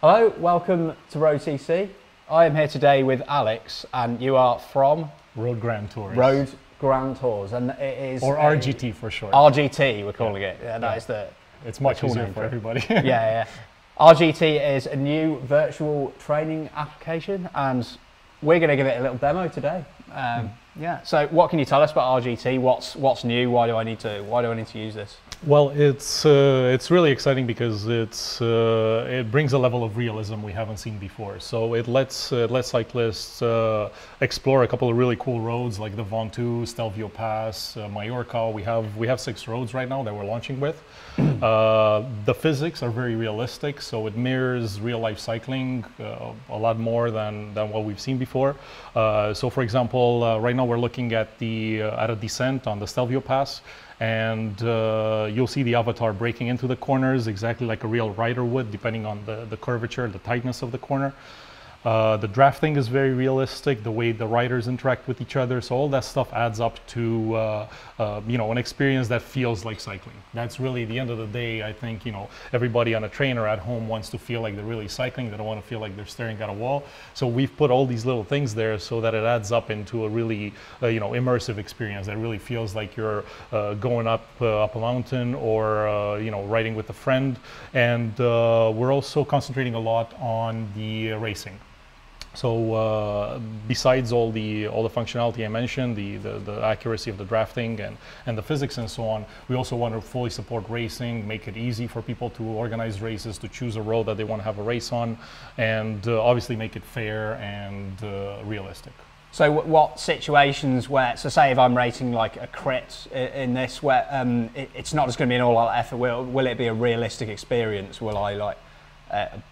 Hello, welcome to road.cc. I am here today with Alex, and you are from Road Grand Tours. Road Grand Tours, and it is or RGT for short. RGT, we're calling it. Yeah, that is the. It's much cool easier name for everybody. Yeah. RGT is a new virtual training application, and we're going to give it a little demo today. Yeah. So, what can you tell us about RGT? What's new? Why do I need to use this? Well, it's really exciting because it brings a level of realism we haven't seen before. So it lets cyclists explore a couple of really cool roads like the Ventoux, Stelvio Pass, Mallorca. We have 6 roads right now that we're launching with. The physics are very realistic, so it mirrors real life cycling a lot more than what we've seen before. So, for example, right now we're looking at a descent on the Stelvio Pass. And you'll see the avatar breaking into the corners exactly like a real rider would, depending on the curvature, the tightness of the corner. The drafting is very realistic, the way the riders interact with each other. So all that stuff adds up to an experience that feels like cycling. That's really the end of the day. I think everybody on a train or at home wants to feel like they're really cycling. They don't want to feel like they're staring at a wall. So we've put all these little things there so that it adds up into a really immersive experience that really feels like you're going up a mountain or riding with a friend. And we're also concentrating a lot on the racing. So besides all the functionality I mentioned, the accuracy of the drafting and the physics and so on, we also want to fully support racing, make it easy for people to organize races, to choose a road that they want to have a race on, and obviously make it fair and realistic. So what situations so say if I'm racing like a crit in this, where it's not just going to be an all-out effort, will it be a realistic experience? Will I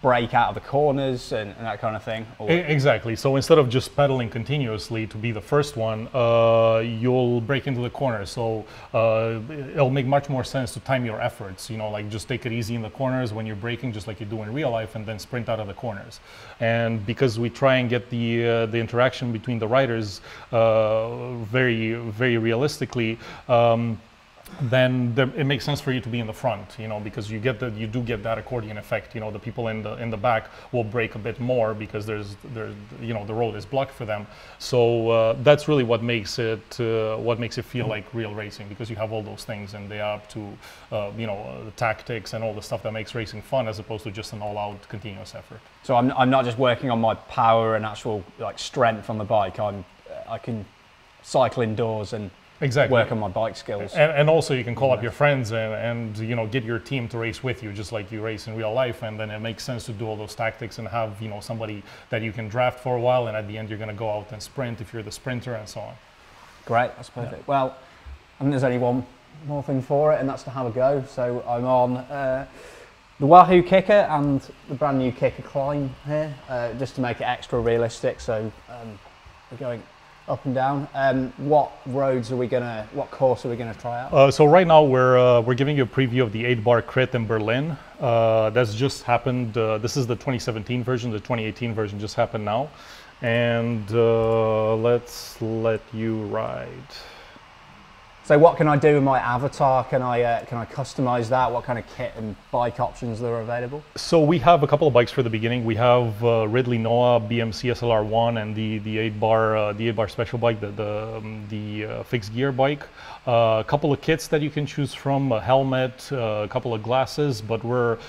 break out of the corners and that kind of thing? Exactly. So instead of just pedaling continuously to be the first one, you'll break into the corners. So it'll make much more sense to time your efforts. Like just take it easy in the corners when you're braking, just like you do in real life, and then sprint out of the corners. And because we try and get the interaction between the riders very, very realistically. Then it makes sense for you to be in the front, because you do get that accordion effect. The people in the back will brake a bit more because the road is blocked for them. So that's really what makes it feel like real racing, because you have all those things and they are up to the tactics and all the stuff that makes racing fun, as opposed to just an all-out continuous effort. So I'm not just working on my power and actual strength on the bike. I can cycle indoors and work on my bike skills. And also you can call up your friends and get your team to race with you, just like you race in real life. And then it makes sense to do all those tactics and have somebody that you can draft for a while, and at the end you're going to go out and sprint if you're the sprinter and so on. Great, that's perfect. Yeah. Well, I think there's only one more thing for it, and that's to have a go. So I'm on the Wahoo Kicker and the brand new Kicker Climb here, just to make it extra realistic. So we're going up and down. What course are we gonna try out? So right now we're giving you a preview of the 8-bar crit in Berlin. That's just happened. This is the 2017 version. The 2018 version just happened now, and let's let you ride. So what can I do with my avatar? Can I customize that? What kind of kit and bike options are available? So we have a couple of bikes for the beginning. We have Ridley Noah BMC SLR1 and the 8-bar special bike, the fixed gear bike. A couple of kits that you can choose from, a helmet, a couple of glasses, but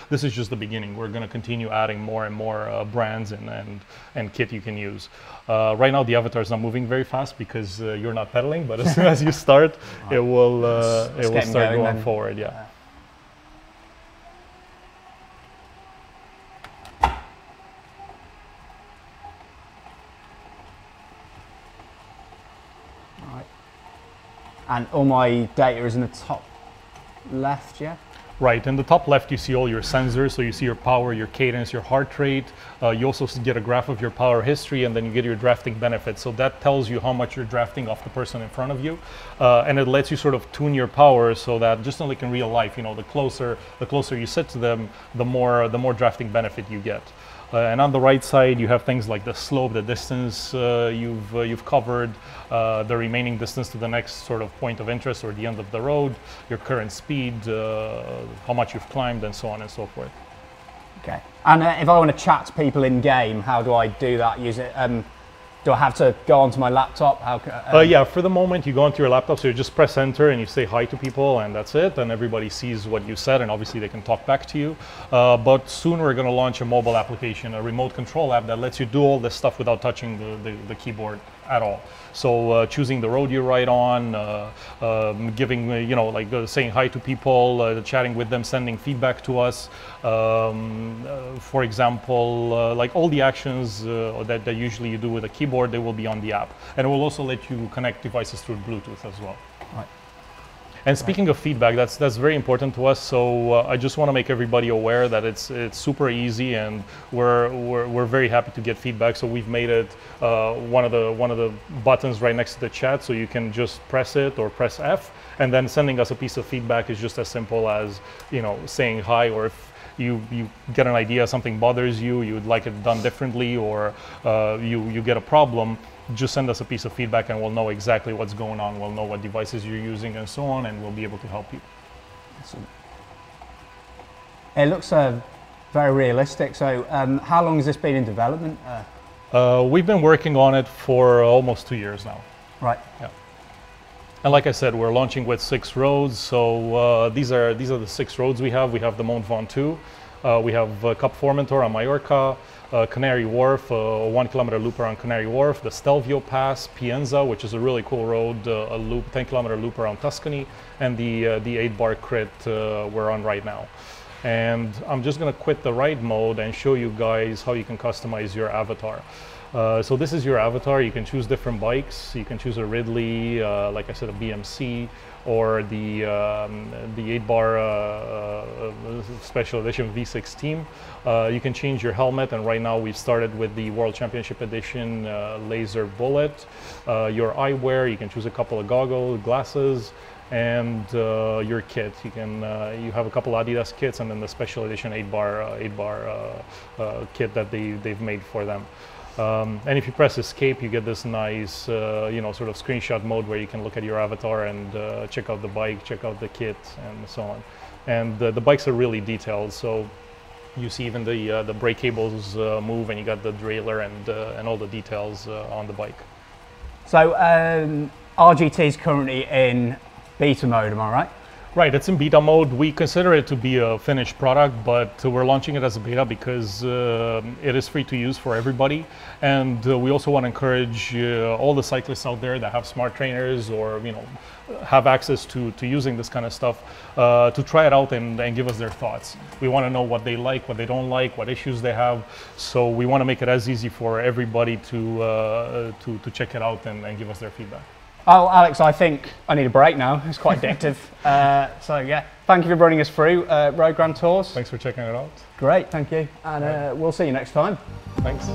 this is just the beginning. We're going to continue adding more and more brands and kit you can use. Right now the avatar is not moving very fast because you're not pedaling, but as soon as you start, it will start going forward. Yeah. And all my data is in the top left, yeah? Right, in the top left you see all your sensors, so you see your power, your cadence, your heart rate. You also get a graph of your power history, and then you get your drafting benefits. So that tells you how much you're drafting off the person in front of you, and it lets you sort of tune your power so that just like in real life, the closer you sit to them, the more drafting benefit you get. And on the right side, you have things like the slope, the distance you've covered, the remaining distance to the next sort of point of interest or the end of the road, your current speed, how much you've climbed, and so on and so forth. Okay. And if I want to chat to people in game, how do I do that? Use it? Do I have to go onto my laptop? Yeah, for the moment you go onto your laptop, so you just press enter and you say hi to people, and that's it, and everybody sees what you said, and obviously they can talk back to you. But soon we're going to launch a mobile application, a remote control app that lets you do all this stuff without touching the keyboard at all. So choosing the road you ride on, giving, saying hi to people, chatting with them, sending feedback to us. For example, like all the actions that usually you do with a keyboard, they will be on the app. And it will also let you connect devices through Bluetooth as well. Right. And speaking of feedback, that's very important to us. So I just want to make everybody aware that it's super easy, and we're very happy to get feedback. So we've made it one of the buttons right next to the chat, so you can just press it or press F, and then sending us a piece of feedback is just as simple as saying hi, or if you get an idea, something bothers you, you would like it done differently, or you get a problem. Just send us a piece of feedback and we'll know exactly what's going on. We'll know what devices you're using and so on, and we'll be able to help you. Awesome. It looks very realistic. So how long has this been in development? We've been working on it for almost 2 years now. Right. Yeah. And like I said, we're launching with 6 roads. So these are the 6 roads we have. We have the Mont Ventoux. We have Cap Formentor on Mallorca, Canary Wharf, a 1 kilometer loop around Canary Wharf, the Stelvio Pass, Pienza, which is a really cool road, a loop, 10 kilometer loop around Tuscany, and the 8-bar crit we're on right now. And I'm just going to quit the ride mode and show you guys how you can customize your avatar. So this is your avatar. You can choose different bikes. You can choose a Ridley, like I said, a BMC, or the 8-bar special edition V6 team. You can change your helmet, and right now we've started with the World Championship Edition Laser Bullet. Your eyewear, you can choose a couple of goggles, glasses, and your kit. You have a couple Adidas kits, and then the special edition 8-bar kit that they've made for them. And if you press escape, you get this nice, sort of screenshot mode where you can look at your avatar and check out the bike, check out the kit, and so on. And the bikes are really detailed, so you see even the brake cables move, and you got the derailleur and all the details on the bike. So RGT is currently in beta mode, am I right? Right, it's in beta mode. We consider it to be a finished product, but we're launching it as a beta because it is free to use for everybody. And we also want to encourage all the cyclists out there that have smart trainers, or have access to using this kind of stuff, to try it out and give us their thoughts. We want to know what they like, what they don't like, what issues they have. So we want to make it as easy for everybody to check it out and give us their feedback. Oh, Alex, I think I need a break now. It's quite addictive. So yeah, thank you for running us through Road Grand Tours. Thanks for checking it out. Great, thank you. And we'll see you next time. Thanks.